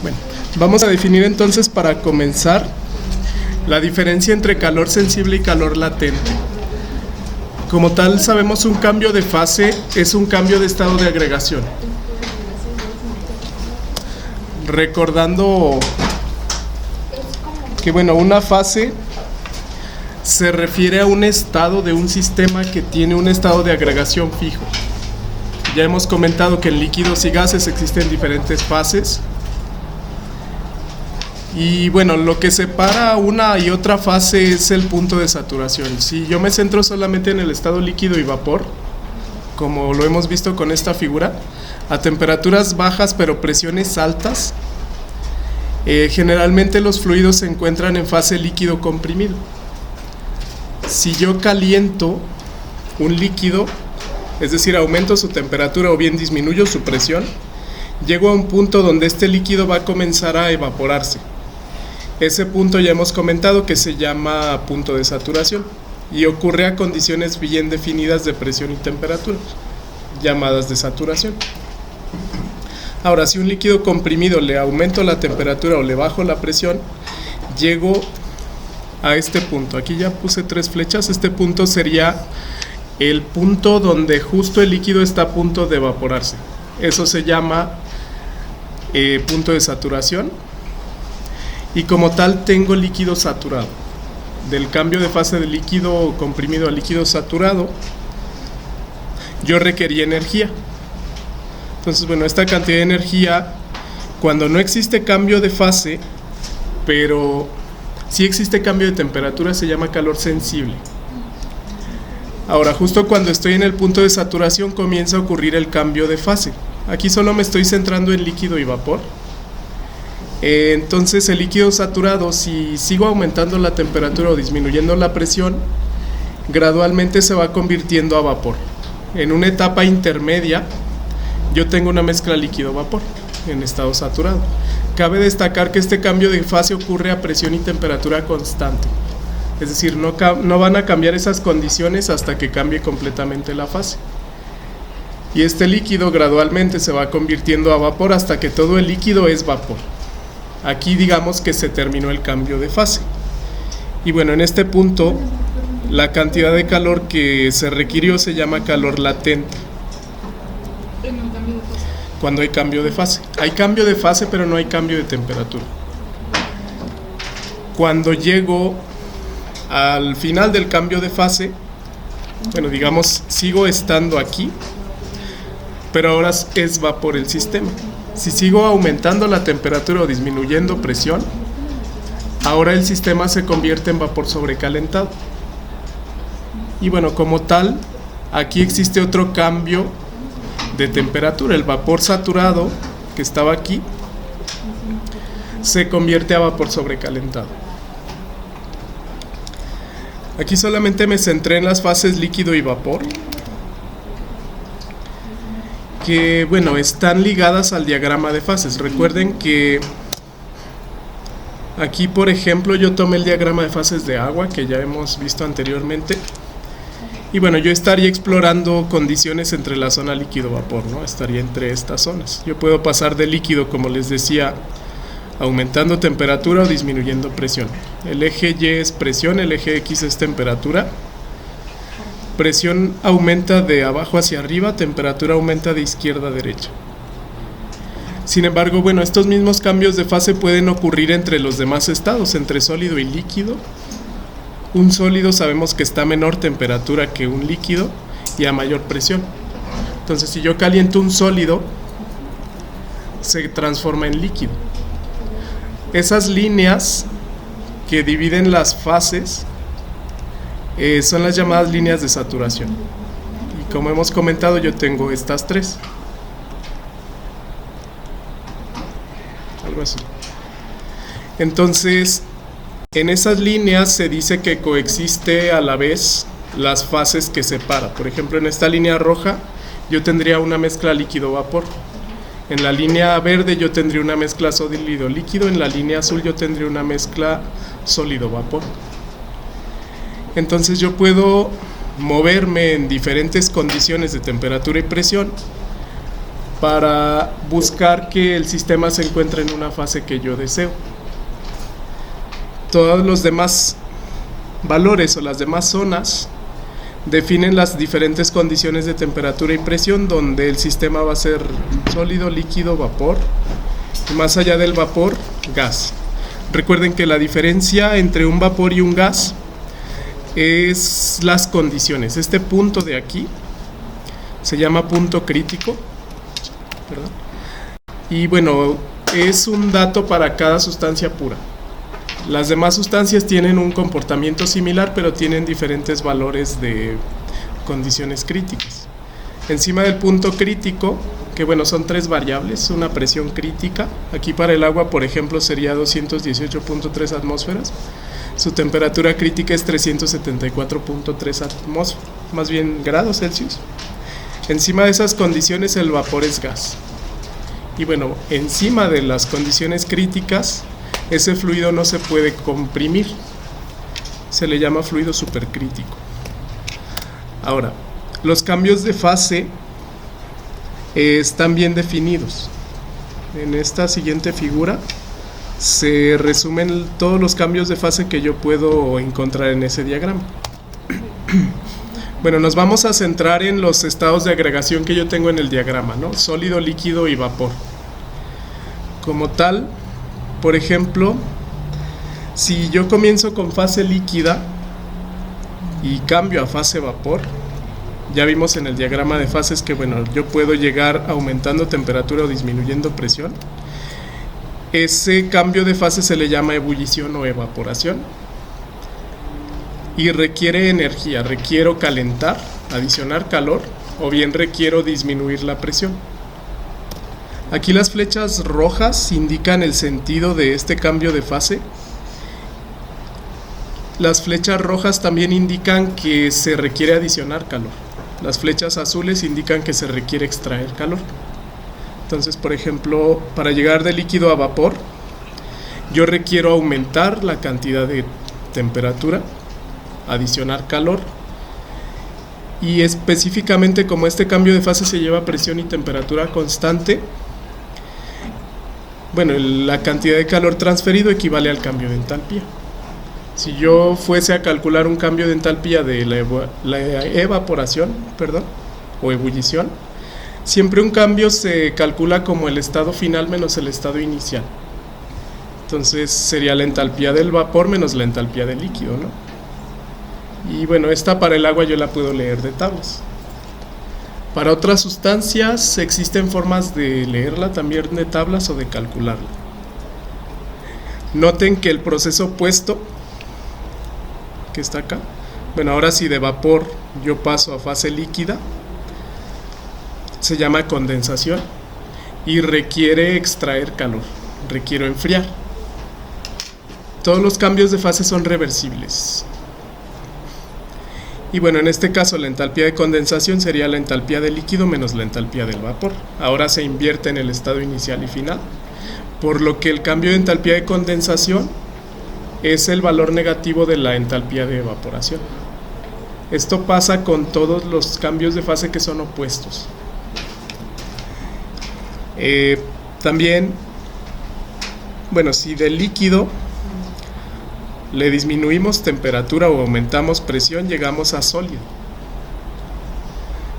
Bueno, vamos a definir entonces para comenzar la diferencia entre calor sensible y calor latente. Como tal, sabemos un cambio de fase es un cambio de estado de agregación. Recordando que una fase se refiere a un estado de un sistema que tiene un estado de agregación fijo. Ya hemos comentado que en líquidos y gases existen diferentes fases. Y lo que separa una y otra fase es el punto de saturación. Si yo me centro solamente en el estado líquido y vapor, como lo hemos visto con esta figura, a temperaturas bajas pero presiones altas, generalmente los fluidos se encuentran en fase líquido comprimido. Si yo caliento un líquido, es decir, aumento su temperatura o bien disminuyo su presión, llego a un punto donde este líquido va a comenzar a evaporarse. Ese punto ya hemos comentado que se llama punto de saturación y ocurre a condiciones bien definidas de presión y temperatura, llamadas de saturación. Ahora, si un líquido comprimido le aumento la temperatura o le bajo la presión, llego a este punto. Aquí ya puse 3 flechas. Este punto sería el punto donde justo el líquido está a punto de evaporarse. Eso se llama punto de saturación. Y como tal tengo líquido saturado. Del cambio de fase de líquido comprimido a líquido saturado, yo requería energía. Entonces, esta cantidad de energía, cuando no existe cambio de fase, pero sí existe cambio de temperatura, se llama calor sensible. Ahora, justo cuando estoy en el punto de saturación, comienza a ocurrir el cambio de fase. Aquí solo me estoy centrando en líquido y vapor. Entonces el líquido saturado, si sigo aumentando la temperatura o disminuyendo la presión, gradualmente se va convirtiendo a vapor. En una etapa intermedia yo tengo una mezcla líquido-vapor en estado saturado. Cabe destacar que este cambio de fase ocurre a presión y temperatura constante. Es decir, no van a cambiar esas condiciones hasta que cambie completamente la fase. Y este líquido gradualmente se va convirtiendo a vapor hasta que todo el líquido es vapor. Aquí digamos que se terminó el cambio de fase. Y en este punto la cantidad de calor que se requirió se llama calor latente. Cuando hay cambio de fase. Hay cambio de fase pero no hay cambio de temperatura. Cuando llego al final del cambio de fase, digamos sigo estando aquí, pero ahora es vapor el sistema. Si sigo aumentando la temperatura o disminuyendo presión, ahora el sistema se convierte en vapor sobrecalentado. Y como tal, aquí existe otro cambio de temperatura. El vapor saturado, que estaba aquí, se convierte a vapor sobrecalentado. Aquí solamente me centré en las fases líquido y vapor, que están ligadas al diagrama de fases. Recuerden que aquí, por ejemplo, yo tomé el diagrama de fases de agua que ya hemos visto anteriormente. Y yo estaría explorando condiciones entre la zona líquido-vapor, ¿no? Estaría entre estas zonas. Yo puedo pasar de líquido, como les decía, aumentando temperatura o disminuyendo presión. El eje Y es presión, el eje X es temperatura. Presión aumenta de abajo hacia arriba, temperatura aumenta de izquierda a derecha. Sin embargo, estos mismos cambios de fase pueden ocurrir entre los demás estados, entre sólido y líquido. Un sólido sabemos que está a menor temperatura que un líquido y a mayor presión. Entonces, si yo caliento un sólido, se transforma en líquido. Esas líneas que dividen las fases son las llamadas líneas de saturación. Y como hemos comentado, yo tengo estas 3. Algo así. Entonces, en esas líneas se dice que coexiste a la vez las fases que separa. Por ejemplo, en esta línea roja yo tendría una mezcla líquido-vapor. En la línea verde yo tendría una mezcla sólido-líquido. En la línea azul yo tendría una mezcla sólido-vapor. Entonces yo puedo moverme en diferentes condiciones de temperatura y presión para buscar que el sistema se encuentre en una fase que yo deseo. Todos los demás valores o las demás zonas definen las diferentes condiciones de temperatura y presión donde el sistema va a ser sólido, líquido, vapor y más allá del vapor, gas. Recuerden que la diferencia entre un vapor y un gas es las condiciones. Este punto de aquí se llama punto crítico, ¿verdad? Y bueno, es un dato para cada sustancia pura. Las demás sustancias tienen un comportamiento similar, pero tienen diferentes valores de condiciones críticas. Encima del punto crítico, que bueno, son 3 variables, una presión crítica. Aquí para el agua, por ejemplo, sería 218.3 atmósferas. Su temperatura crítica es 374.3 atmósferas, más bien grados Celsius. Encima de esas condiciones, el vapor es gas. Y bueno, encima de las condiciones críticas, ese fluido no se puede comprimir, se le llama fluido supercrítico. Ahora, los cambios de fase están bien definidos. En esta siguiente figura se resumen todos los cambios de fase que yo puedo encontrar en ese diagrama. Bueno, nos vamos a centrar en los estados de agregación que yo tengo en el diagrama, ¿no? Sólido, líquido y vapor. Como tal, por ejemplo, si yo comienzo con fase líquida y cambio a fase vapor, ya vimos en el diagrama de fases que bueno, yo puedo llegar aumentando temperatura o disminuyendo presión. Ese cambio de fase se le llama ebullición o evaporación y requiere energía, requiero calentar, adicionar calor o bien requiero disminuir la presión. Aquí las flechas rojas indican el sentido de este cambio de fase. Las flechas rojas también indican que se requiere adicionar calor. Las flechas azules indican que se requiere extraer calor. Entonces, por ejemplo, para llegar de líquido a vapor, yo requiero aumentar la cantidad de temperatura, adicionar calor, y específicamente como este cambio de fase se lleva a presión y temperatura constante, bueno, la cantidad de calor transferido equivale al cambio de entalpía. Si yo fuese a calcular un cambio de entalpía de la evaporación, o ebullición, siempre un cambio se calcula como el estado final menos el estado inicial. Entonces sería la entalpía del vapor menos la entalpía del líquido, ¿no? Y bueno, esta para el agua yo la puedo leer de tablas. Para otras sustancias existen formas de leerla también de tablas o de calcularla. Noten que el proceso opuesto, que está acá, bueno, ahora si de vapor yo paso a fase líquida, se llama condensación y requiere extraer calor, requiero enfriar. Todos los cambios de fase son reversibles. Y bueno, en este caso la entalpía de condensación sería la entalpía del líquido menos la entalpía del vapor. Ahora se invierte en el estado inicial y final, por lo que el cambio de entalpía de condensación es el valor negativo de la entalpía de evaporación. Esto pasa con todos los cambios de fase que son opuestos. También, bueno, si del líquido le disminuimos temperatura o aumentamos presión, llegamos a sólido.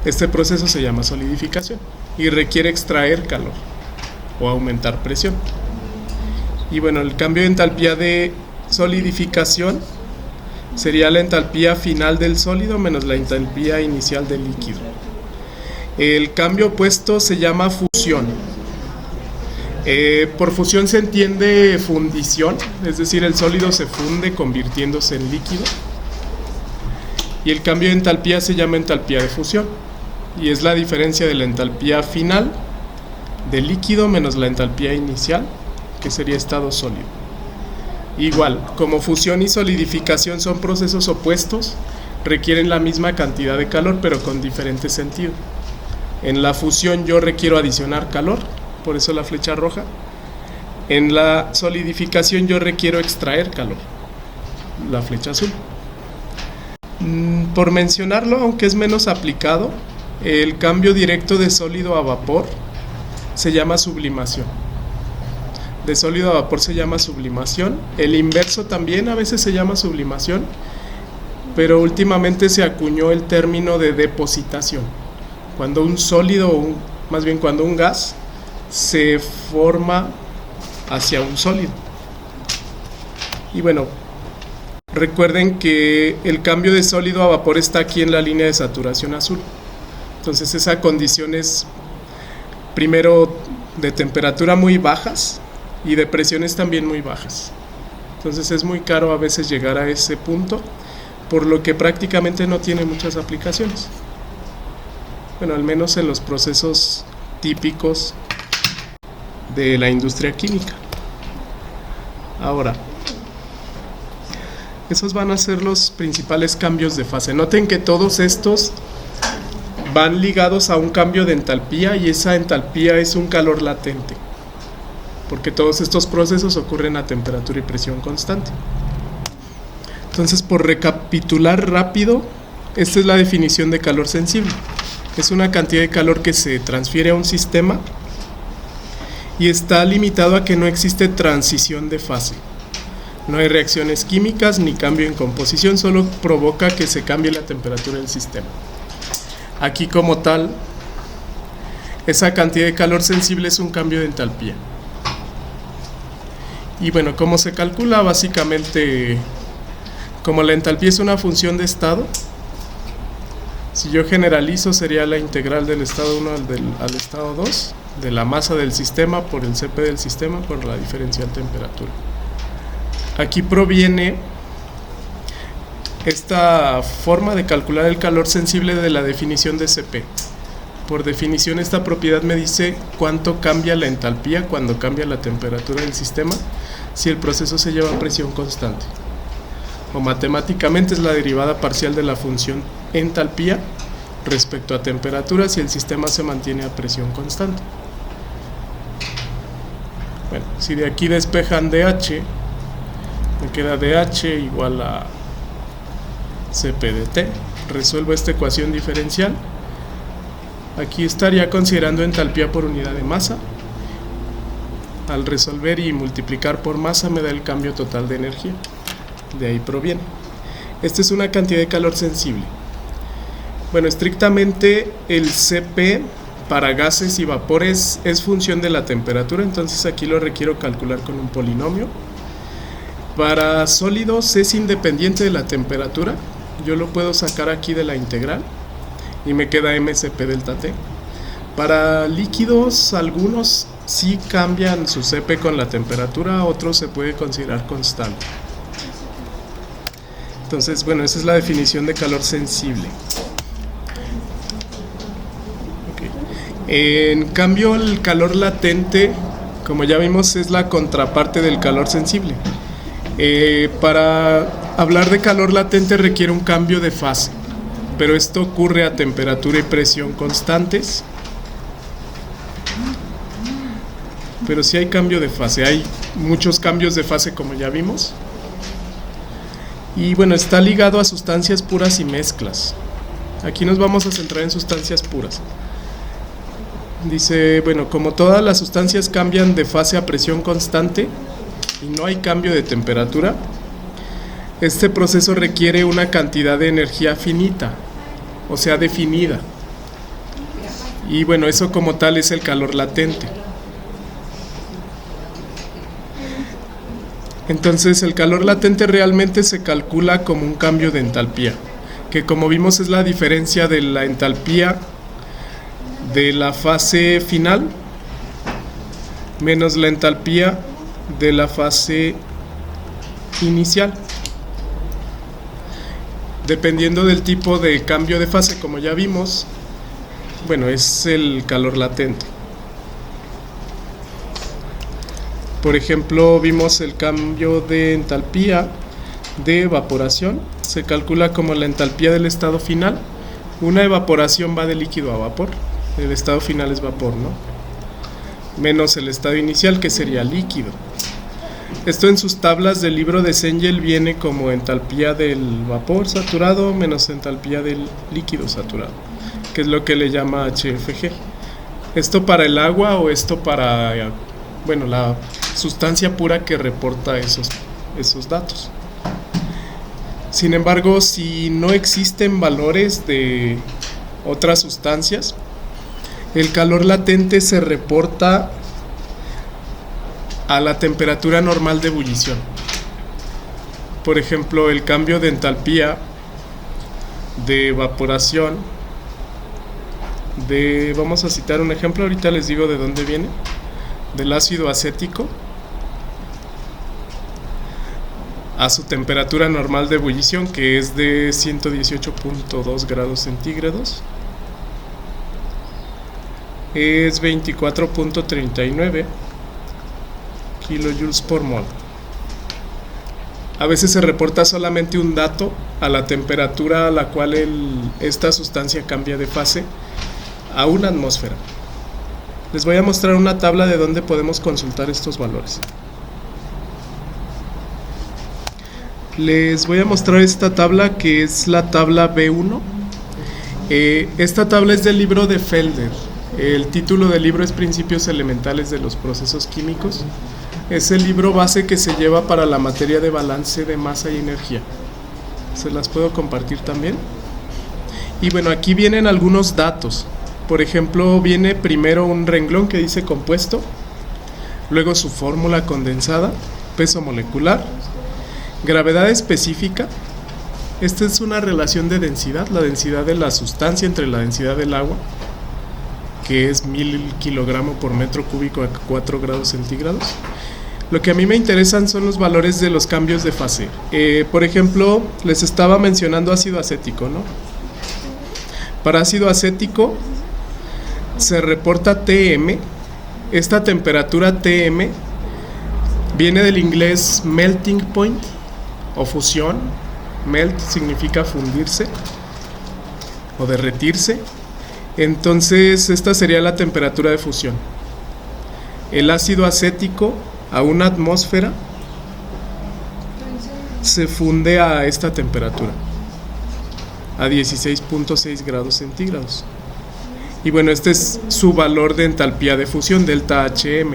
Este proceso se llama solidificación y requiere extraer calor o aumentar presión. Y bueno, el cambio de entalpía de solidificación sería la entalpía final del sólido menos la entalpía inicial del líquido. El cambio opuesto se llama fusión. Por fusión se entiende fundición, es decir, el sólido se funde convirtiéndose en líquido. Y el cambio de entalpía se llama entalpía de fusión. Y es la diferencia de la entalpía final del líquido menos la entalpía inicial, que sería estado sólido. Igual, como fusión y solidificación son procesos opuestos, requieren la misma cantidad de calor, pero con diferente sentido. En la fusión yo requiero adicionar calor, por eso la flecha roja. En la solidificación yo requiero extraer calor, la flecha azul. Por mencionarlo, aunque es menos aplicado, el cambio directo de sólido a vapor se llama sublimación. De sólido a vapor se llama sublimación. El inverso también a veces se llama sublimación, pero últimamente se acuñó el término de depositación. Cuando un sólido, más bien cuando un gas se forma hacia un sólido. Y bueno, recuerden que el cambio de sólido a vapor está aquí en la línea de saturación azul. Entonces esa condición es primero de temperatura muy bajas y de presiones también muy bajas. Entonces es muy caro a veces llegar a ese punto, por lo que prácticamente no tiene muchas aplicaciones. Bueno, al menos en los procesos típicos de la industria química. Ahora, esos van a ser los principales cambios de fase. Noten que todos estos van ligados a un cambio de entalpía, y esa entalpía es un calor latente, porque todos estos procesos ocurren a temperatura y presión constante. Entonces, por recapitular rápido, esta es la definición de calor sensible. Es una cantidad de calor que se transfiere a un sistema y está limitado a que no existe transición de fase. No hay reacciones químicas ni cambio en composición, solo provoca que se cambie la temperatura del sistema. Aquí como tal, esa cantidad de calor sensible es un cambio de entalpía. Y bueno, ¿cómo se calcula? Básicamente, como la entalpía es una función de estado, si yo generalizo sería la integral del estado 1 al estado 2 de la masa del sistema por el Cp del sistema por la diferencial temperatura. Aquí proviene esta forma de calcular el calor sensible de la definición de Cp. Por definición, esta propiedad me dice cuánto cambia la entalpía cuando cambia la temperatura del sistema si el proceso se lleva a presión constante. O matemáticamente es la derivada parcial de la función entalpía respecto a temperatura si el sistema se mantiene a presión constante. Bueno, si de aquí despejan dH, me queda dH igual a Cp de T. Resuelvo esta ecuación diferencial. Aquí estaría considerando entalpía por unidad de masa. Al resolver y multiplicar por masa me da el cambio total de energía. De ahí proviene. Esta es una cantidad de calor sensible. Bueno, estrictamente el Cp para gases y vapores es función de la temperatura, entonces aquí lo requiero calcular con un polinomio. Para sólidos es independiente de la temperatura, yo lo puedo sacar aquí de la integral y me queda mCp delta T. Para líquidos, algunos sí cambian su Cp con la temperatura, otros se puede considerar constante. Entonces, bueno, esa es la definición de calor sensible. En cambio, el calor latente, como ya vimos, es la contraparte del calor sensible. Para hablar de calor latente requiere un cambio de fase, pero esto ocurre a temperatura y presión constantes. Pero sí hay cambio de fase, hay muchos cambios de fase como ya vimos. Y bueno, está ligado a sustancias puras y mezclas. Aquí nos vamos a centrar en sustancias puras. Dice, bueno, como todas las sustancias cambian de fase a presión constante y no hay cambio de temperatura, este proceso requiere una cantidad de energía finita, o sea, definida. Y bueno, eso como tal es el calor latente. Entonces, el calor latente realmente se calcula como un cambio de entalpía, que como vimos es la diferencia de la entalpía de la fase final menos la entalpía de la fase inicial. Dependiendo del tipo de cambio de fase, como ya vimos, bueno, es el calor latente. Por ejemplo, vimos el cambio de entalpía de evaporación, se calcula como la entalpía del estado final. Una evaporación va de líquido a vapor, el estado final es vapor, ¿no? Menos el estado inicial, que sería líquido. Esto en sus tablas del libro de Cengel viene como entalpía del vapor saturado menos entalpía del líquido saturado, que es lo que le llama HFG. ¿Esto para el agua o esto para, bueno, la sustancia pura que reporta esos datos? Sin embargo, si no existen valores de otras sustancias, el calor latente se reporta a la temperatura normal de ebullición. Por ejemplo, el cambio de entalpía de evaporación vamos a citar un ejemplo, ahorita les digo de dónde viene, del ácido acético a su temperatura normal de ebullición, que es de 118.2 grados centígrados, es 24.39 kilojoules por mol. A veces se reporta solamente un dato a la temperatura a la cual esta sustancia cambia de fase a una atmósfera. Les voy a mostrar una tabla de donde podemos consultar estos valores. Les voy a mostrar esta tabla, que es la tabla B1. Esta tabla es del libro de Felder. El título del libro es Principios Elementales de los Procesos Químicos. Es el libro base que se lleva para la materia de balance de masa y energía. Se las puedo compartir también. Y bueno, aquí vienen algunos datos. Por ejemplo, viene primero un renglón que dice compuesto, luego su fórmula condensada, peso molecular, gravedad específica. Esta es una relación de densidad, la densidad de la sustancia entre la densidad del agua, que es 1000 kilogramos por metro cúbico a 4 grados centígrados. Lo que a mí me interesan son los valores de los cambios de fase. Por ejemplo, les estaba mencionando ácido acético, ¿no? Para ácido acético se reporta TM. Esta temperatura TM viene del inglés melting point o fusión. Melt significa fundirse o derretirse. Entonces esta sería la temperatura de fusión. El ácido acético a una atmósfera se funde a esta temperatura, a 16.6 grados centígrados. Y bueno, este es su valor de entalpía de fusión, delta HM.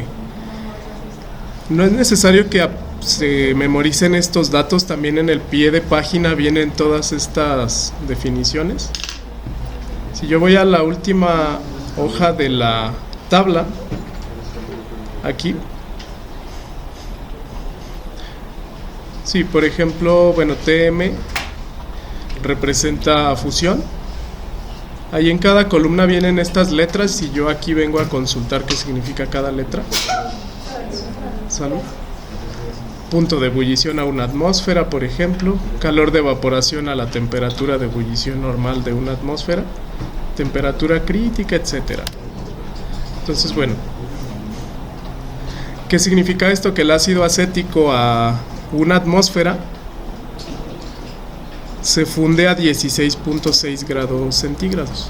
No es necesario que se memoricen estos datos, también en el pie de página vienen todas estas definiciones. Si yo voy a la última hoja de la tabla, aquí, sí, por ejemplo, bueno, TM representa fusión. Ahí en cada columna vienen estas letras y yo aquí vengo a consultar qué significa cada letra. Salud. Punto de ebullición a una atmósfera, por ejemplo. Calor de evaporación a la temperatura de ebullición normal de una atmósfera. Temperatura crítica, etcétera. Entonces, bueno, ¿qué significa esto? Que el ácido acético a una atmósfera se funde a 16.6 grados centígrados.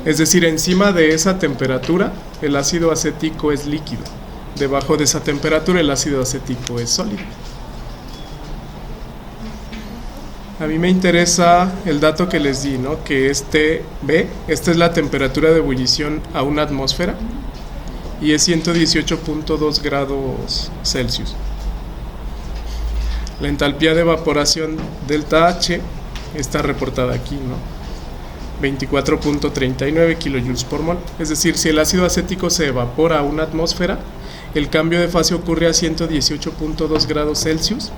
Es decir, encima de esa temperatura el ácido acético es líquido. Debajo de esa temperatura el ácido acético es sólido. A mí me interesa el dato que les di, ¿no? Que esta es la temperatura de ebullición a una atmósfera y es 118.2 grados Celsius. La entalpía de evaporación delta H está reportada aquí, ¿no? 24.39 kilojoules por mol. Es decir, si el ácido acético se evapora a una atmósfera, el cambio de fase ocurre a 118.2 grados Celsius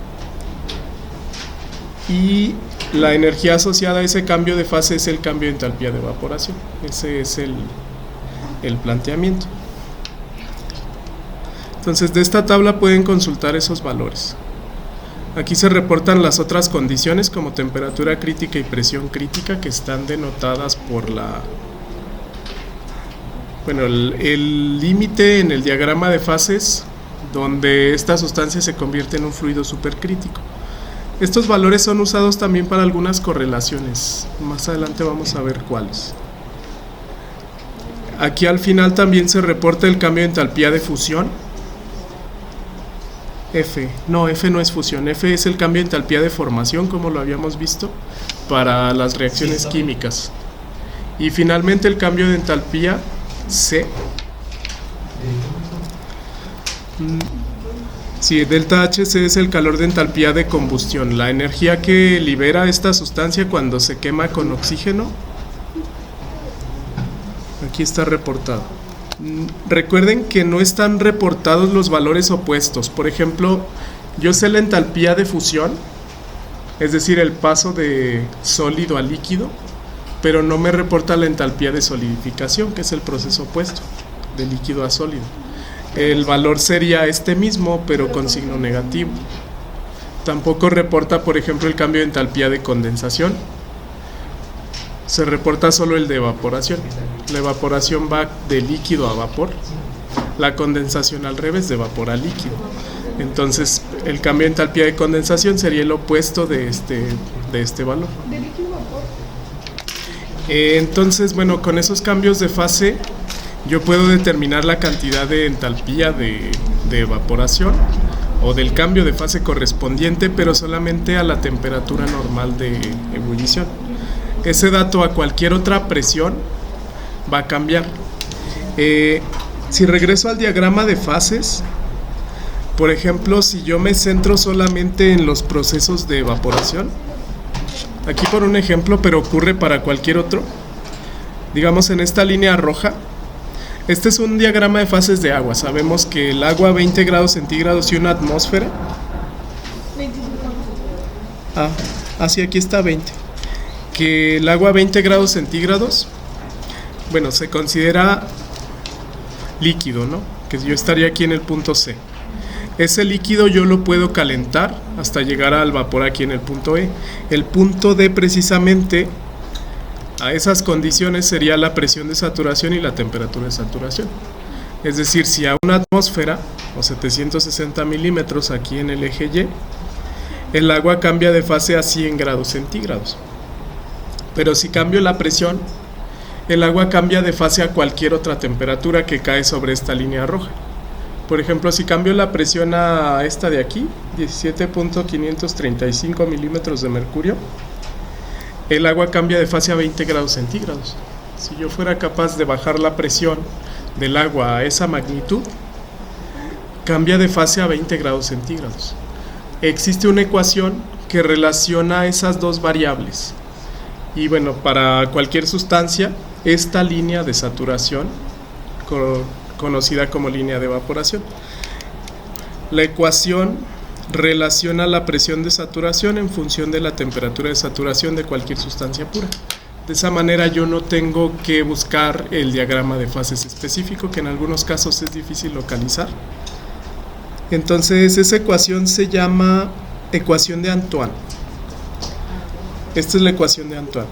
y la energía asociada a ese cambio de fase es el cambio de entalpía de evaporación. Ese es el planteamiento. Entonces, de esta tabla pueden consultar esos valores. Aquí se reportan las otras condiciones como temperatura crítica y presión crítica, que están denotadas por el límite en el diagrama de fases donde esta sustancia se convierte en un fluido supercrítico. Estos valores son usados también para algunas correlaciones. Más adelante vamos a ver cuáles. Aquí al final también se reporta el cambio de entalpía de fusión. F no es fusión, F es el cambio de entalpía de formación, como lo habíamos visto para las reacciones químicas. Y finalmente el cambio de entalpía C. Sí, delta HC es el calor de entalpía de combustión, la energía que libera esta sustancia cuando se quema con oxígeno. Aquí está reportado. Recuerden que no están reportados los valores opuestos. Por ejemplo, yo sé la entalpía de fusión, es decir, el paso de sólido a líquido, pero no me reporta la entalpía de solidificación, que es el proceso opuesto, de líquido a sólido. El valor sería este mismo, pero con signo negativo. Tampoco reporta, por ejemplo, el cambio de entalpía de condensación. Se reporta solo el de evaporación. La evaporación va de líquido a vapor. La condensación al revés, de vapor a líquido. Entonces, el cambio de entalpía de condensación sería el opuesto de este valor. ¿De líquido a vapor? Entonces, bueno, con esos cambios de fase, yo puedo determinar la cantidad de entalpía de evaporación o del cambio de fase correspondiente, pero solamente a la temperatura normal de ebullición. Ese dato a cualquier otra presión va a cambiar. Si regreso al diagrama de fases, por ejemplo, si yo me centro solamente en los procesos de evaporación, aquí por un ejemplo, pero ocurre para cualquier otro, digamos en esta línea roja, este es un diagrama de fases de agua. Sabemos que el agua a 20 grados centígrados y una atmósfera. 25. Sí, aquí está 20. Que el agua a 20 grados centígrados, bueno, se considera líquido, ¿no? Que yo estaría aquí en el punto C. Ese líquido yo lo puedo calentar hasta llegar al vapor aquí en el punto E. El punto D precisamente, a esas condiciones, sería la presión de saturación y la temperatura de saturación. Es decir, si a una atmósfera o 760 milímetros aquí en el eje Y, el agua cambia de fase a 100 grados centígrados. Pero si cambio la presión, el agua cambia de fase a cualquier otra temperatura que cae sobre esta línea roja. Por ejemplo, si cambio la presión a esta de aquí, 17.535 milímetros de mercurio, el agua cambia de fase a 20 grados centígrados. Si yo fuera capaz de bajar la presión del agua a esa magnitud, cambia de fase a 20 grados centígrados. Existe una ecuación que relaciona esas dos variables. Y bueno, para cualquier sustancia, esta línea de saturación, conocida como línea de evaporación, la ecuación relaciona la presión de saturación en función de la temperatura de saturación de cualquier sustancia pura. De esa manera yo no tengo que buscar el diagrama de fases específico, que en algunos casos es difícil localizar. Entonces esa ecuación se llama ecuación de Antoine. Esta es la ecuación de Antoine.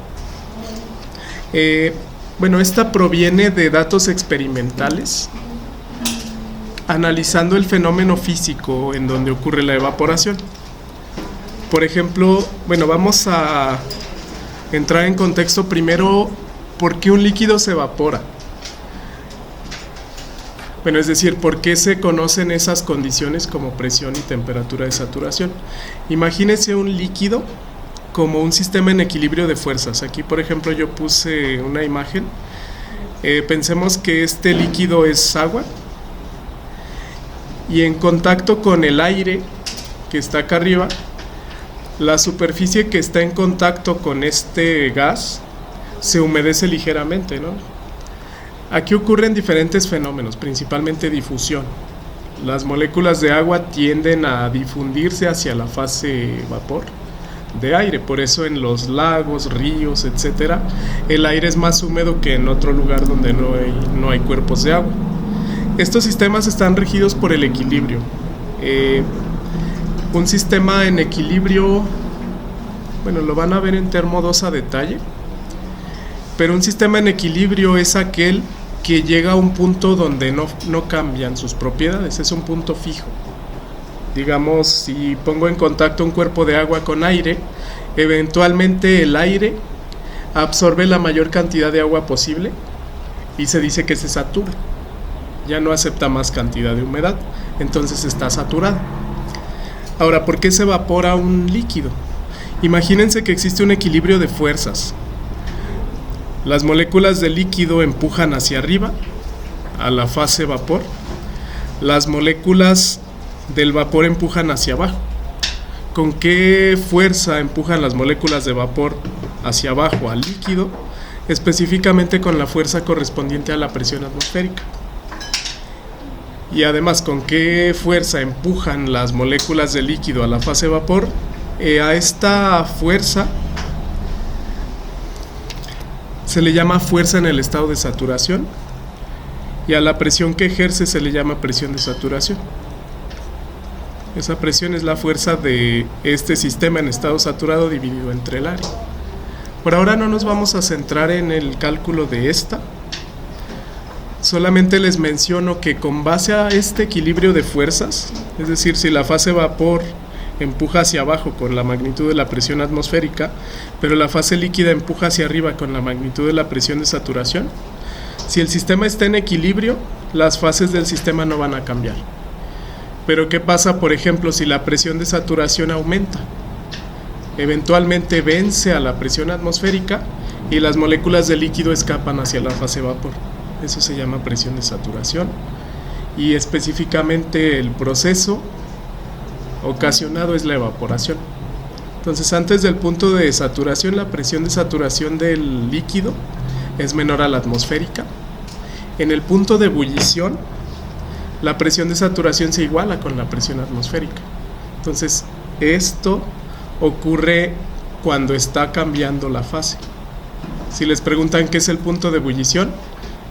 Bueno, esta proviene de datos experimentales, analizando el fenómeno físico en donde ocurre la evaporación. Por ejemplo, bueno, vamos a entrar en contexto primero, ¿por qué un líquido se evapora? Bueno, es decir, ¿por qué se conocen esas condiciones como presión y temperatura de saturación? Imagínense un líquido como un sistema en equilibrio de fuerzas. Aquí, por ejemplo, yo puse una imagen. Pensemos que este líquido es agua, y en contacto con el aire que está acá arriba, la superficie que está en contacto con este gas se humedece ligeramente, ¿no? Aquí ocurren diferentes fenómenos, principalmente difusión. Las moléculas de agua tienden a difundirse hacia la fase vapor de aire, por eso en los lagos, ríos, etcétera, el aire es más húmedo que en otro lugar donde no hay cuerpos de agua. Estos sistemas están regidos por el equilibrio. Un sistema en equilibrio, bueno, lo van a ver en termo 2 a detalle, pero un sistema en equilibrio es aquel que llega a un punto donde no cambian sus propiedades, es un punto fijo. Digamos, si pongo en contacto un cuerpo de agua con aire, eventualmente el aire absorbe la mayor cantidad de agua posible y se dice que se satura. Ya no acepta más cantidad de humedad, entonces está saturado. Ahora, ¿por qué se evapora un líquido? Imagínense que existe un equilibrio de fuerzas. Las moléculas de líquido empujan hacia arriba, a la fase vapor. Las moléculas del vapor empujan hacia abajo. ¿Con qué fuerza empujan las moléculas de vapor hacia abajo al líquido? Específicamente con la fuerza correspondiente a la presión atmosférica. Y además, ¿con qué fuerza empujan las moléculas de líquido a la fase vapor? A esta fuerza se le llama fuerza en el estado de saturación, y a la presión que ejerce se le llama presión de saturación. Esa presión es la fuerza de este sistema en estado saturado dividido entre el área. Por ahora no nos vamos a centrar en el cálculo de esta. Solamente les menciono que con base a este equilibrio de fuerzas, es decir, si la fase vapor empuja hacia abajo con la magnitud de la presión atmosférica, pero la fase líquida empuja hacia arriba con la magnitud de la presión de saturación, si el sistema está en equilibrio, las fases del sistema no van a cambiar. Pero ¿qué pasa, por ejemplo, si la presión de saturación aumenta? Eventualmente vence a la presión atmosférica y las moléculas de líquido escapan hacia la fase vapor. Eso se llama presión de saturación, y específicamente el proceso ocasionado es la evaporación. Entonces, antes del punto de saturación, la presión de saturación del líquido es menor a la atmosférica. En el punto de ebullición, la presión de saturación se iguala con la presión atmosférica. Entonces, esto ocurre cuando está cambiando la fase. Si les preguntan qué es el punto de ebullición,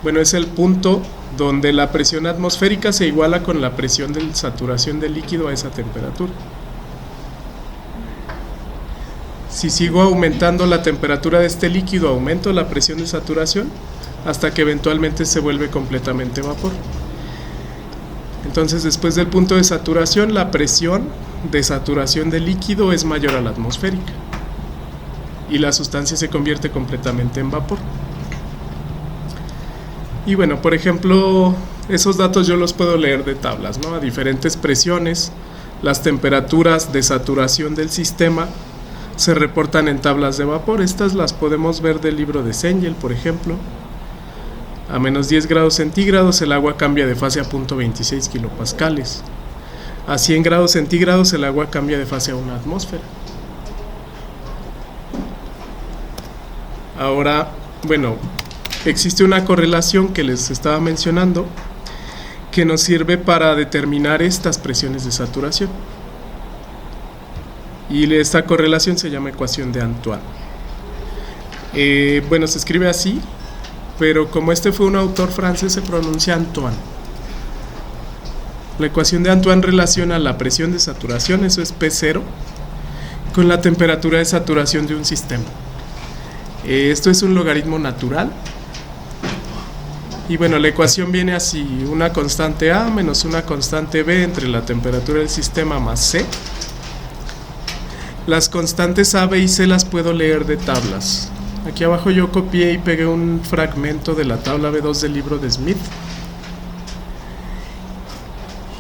bueno, es el punto donde la presión atmosférica se iguala con la presión de saturación del líquido a esa temperatura. Si sigo aumentando la temperatura de este líquido, aumento la presión de saturación hasta que eventualmente se vuelve completamente vapor. Entonces, después del punto de saturación, la presión de saturación del líquido es mayor a la atmosférica y la sustancia se convierte completamente en vapor. Y bueno, por ejemplo, esos datos yo los puedo leer de tablas, ¿no? A diferentes presiones, las temperaturas de saturación del sistema se reportan en tablas de vapor. Estas las podemos ver del libro de Cengel, por ejemplo. A menos 10 grados centígrados el agua cambia de fase a 0.26 kilopascales. A 100 grados centígrados el agua cambia de fase a una atmósfera. Ahora, bueno, existe una correlación que les estaba mencionando que nos sirve para determinar estas presiones de saturación. Y esta correlación se llama ecuación de Antoine. Bueno, se escribe así, pero como este fue un autor francés, se pronuncia Antoine. La ecuación de Antoine relaciona la presión de saturación, eso es P0, con la temperatura de saturación de un sistema. Esto es un logaritmo natural. Y bueno, la ecuación viene así: una constante A menos una constante B entre la temperatura del sistema más C. Las constantes A, B y C las puedo leer de tablas. Aquí abajo yo copié y pegué un fragmento de la tabla B2 del libro de Smith.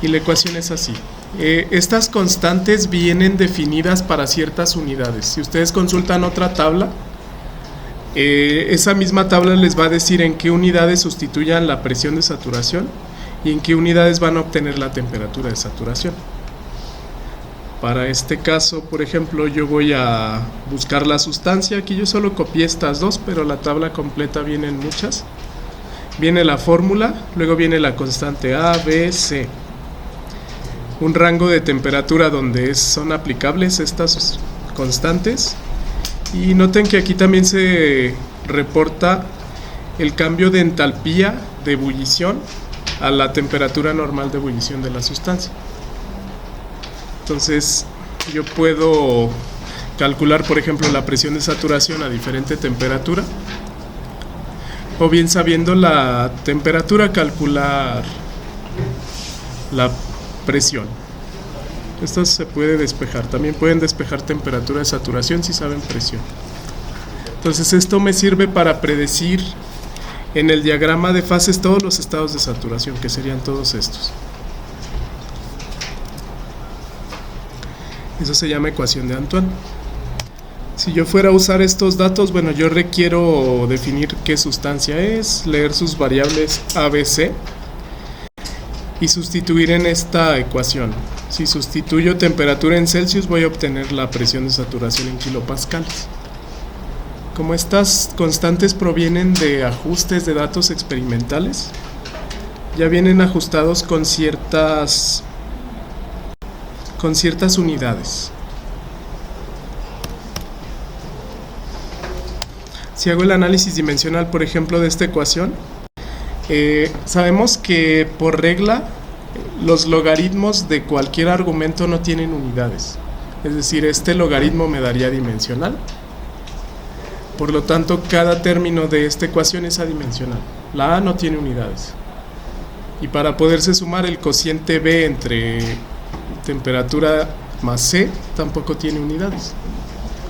Y la ecuación es así. Estas constantes vienen definidas para ciertas unidades. Si ustedes consultan otra tabla, esa misma tabla les va a decir en qué unidades sustituyan la presión de saturación y en qué unidades van a obtener la temperatura de saturación. Para este caso, por ejemplo, yo voy a buscar la sustancia. Aquí yo solo copié estas dos, pero la tabla completa vienen muchas. Viene la fórmula, luego viene la constante A, B, C. Un rango de temperatura donde son aplicables estas constantes. Y noten que aquí también se reporta el cambio de entalpía de ebullición a la temperatura normal de ebullición de la sustancia. Entonces yo puedo calcular, por ejemplo, la presión de saturación a diferente temperatura, o bien sabiendo la temperatura calcular la presión. Esto se puede despejar. También pueden despejar temperatura de saturación si saben presión. Entonces esto me sirve para predecir en el diagrama de fases todos los estados de saturación, que serían todos estos. Eso se llama ecuación de Antoine. Si yo fuera a usar estos datos, bueno, yo requiero definir qué sustancia es, leer sus variables A, B, C y sustituir en esta ecuación. Si sustituyo temperatura en Celsius, voy a obtener la presión de saturación en kilopascales. Como estas constantes provienen de ajustes de datos experimentales, ya vienen ajustados con ciertas unidades. Si hago el análisis dimensional, por ejemplo, de esta ecuación, sabemos que por regla los logaritmos de cualquier argumento no tienen unidades. Es decir, este logaritmo me daría dimensional. Por lo tanto, cada término de esta ecuación es adimensional. La A no tiene unidades. Y para poderse sumar el cociente B entre temperatura más C, tampoco tiene unidades.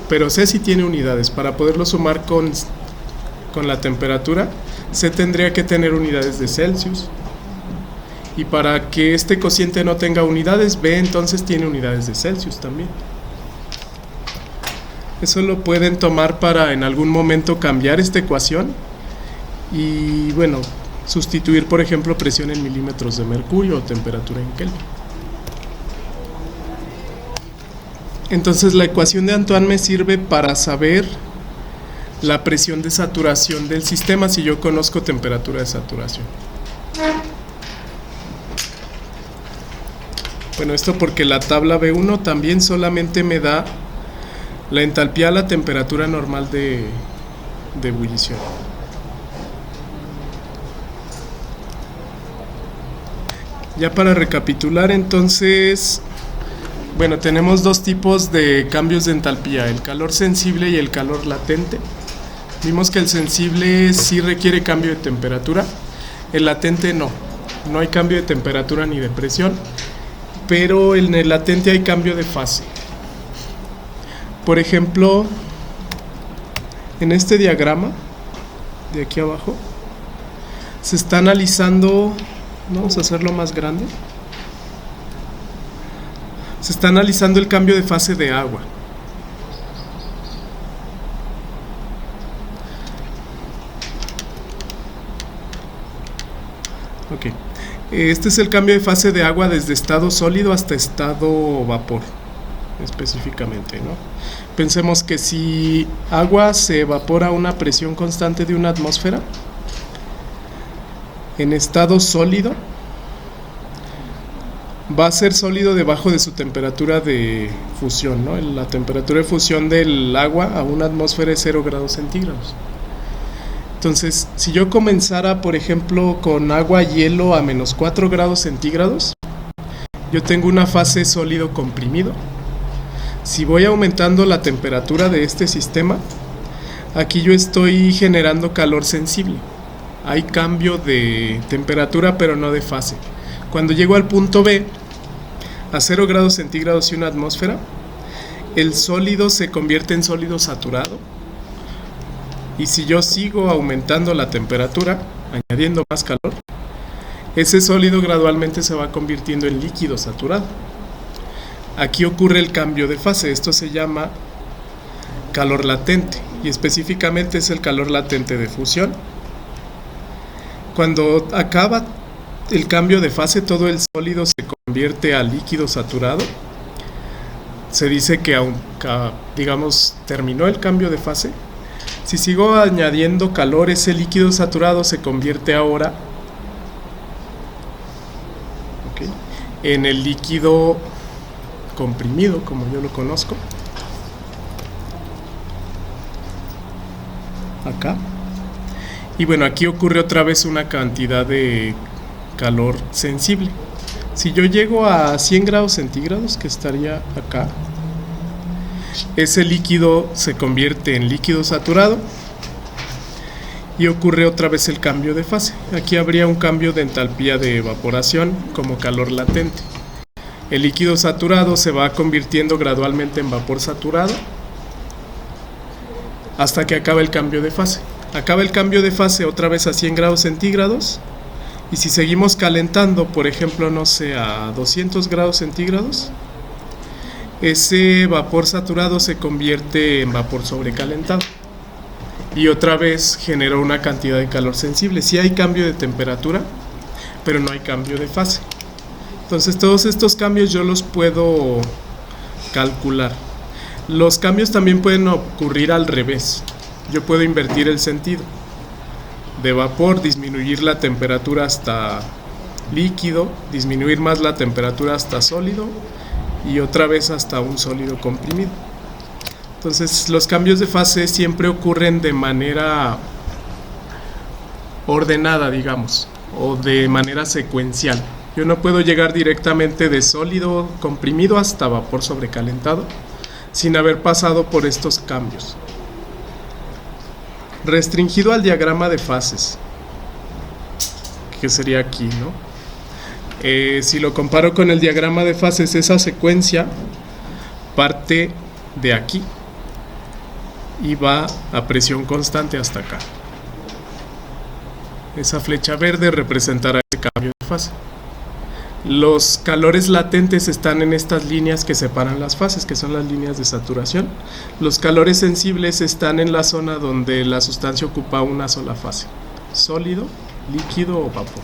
Pero C sí tiene unidades. Para poderlo sumar con la temperatura, C tendría que tener unidades de Celsius. Y para que este cociente no tenga unidades, B entonces tiene unidades de Celsius también. Eso lo pueden tomar para en algún momento cambiar esta ecuación y, bueno, sustituir, por ejemplo, presión en milímetros de mercurio o temperatura en Kelvin. Entonces la ecuación de Antoine me sirve para saber la presión de saturación del sistema si yo conozco temperatura de saturación. Bueno, esto porque la tabla B1 también solamente me da la entalpía a la temperatura normal de ebullición. Ya para recapitular, entonces, bueno, tenemos dos tipos de cambios de entalpía, el calor sensible y el calor latente. Vimos que el sensible sí requiere cambio de temperatura, el latente no hay cambio de temperatura ni de presión, pero en el latente hay cambio de fase. Por ejemplo, en este diagrama de aquí abajo se está analizando, vamos a hacerlo más grande, se está analizando el cambio de fase de agua. Ok, este es el cambio de fase de agua desde estado sólido hasta estado vapor, específicamente, ¿no? Pensemos que si agua se evapora a una presión constante de una atmósfera, en estado sólido va a ser sólido debajo de su temperatura de fusión, ¿no? La temperatura de fusión del agua a una atmósfera es 0 grados centígrados. Entonces, si yo comenzara, por ejemplo, con agua-hielo a menos 4 grados centígrados, yo tengo una fase sólido comprimido. Si voy aumentando la temperatura de este sistema, aquí yo estoy generando calor sensible. Hay cambio de temperatura, pero no de fase. Cuando llego al punto B, a 0 grados centígrados y una atmósfera, el sólido se convierte en sólido saturado. Y si yo sigo aumentando la temperatura, añadiendo más calor, ese sólido gradualmente se va convirtiendo en líquido saturado. Aquí ocurre el cambio de fase, esto se llama calor latente y específicamente es el calor latente de fusión. Cuando acaba el cambio de fase, todo el sólido se convierte a líquido saturado. Se dice que aunque, digamos, terminó el cambio de fase, si sigo añadiendo calor, ese líquido saturado se convierte ahora en el líquido comprimido, como yo lo conozco, acá. Y bueno, aquí ocurre otra vez una cantidad de calor sensible. Si yo llego a 100 grados centígrados, que estaría acá, ese líquido se convierte en líquido saturado y ocurre otra vez el cambio de fase. Aquí habría un cambio de entalpía de evaporación como calor latente. El líquido saturado se va convirtiendo gradualmente en vapor saturado hasta que acaba el cambio de fase. Acaba el cambio de fase otra vez a 100 grados centígrados y si seguimos calentando, por ejemplo, no sé, a 200 grados centígrados, ese vapor saturado se convierte en vapor sobrecalentado y otra vez genera una cantidad de calor sensible. Sí hay cambio de temperatura, pero no hay cambio de fase. Entonces todos estos cambios yo los puedo calcular. Los cambios también pueden ocurrir al revés. Yo puedo invertir el sentido. De vapor, disminuir la temperatura hasta líquido, disminuir más la temperatura hasta sólido y otra vez hasta un sólido comprimido. Entonces los cambios de fase siempre ocurren de manera ordenada, digamos, o de manera secuencial. Yo no puedo llegar directamente de sólido comprimido hasta vapor sobrecalentado sin haber pasado por estos cambios. Restringido al diagrama de fases, que sería aquí, ¿no? Si lo comparo con el diagrama de fases, esa secuencia parte de aquí y va a presión constante hasta acá. Esa flecha verde representará el cambio de fase. Los calores latentes están en estas líneas que separan las fases, que son las líneas de saturación. Los calores sensibles están en la zona donde la sustancia ocupa una sola fase: sólido, líquido o vapor.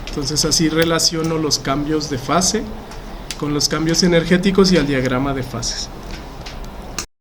Entonces así relaciono los cambios de fase con los cambios energéticos y al diagrama de fases.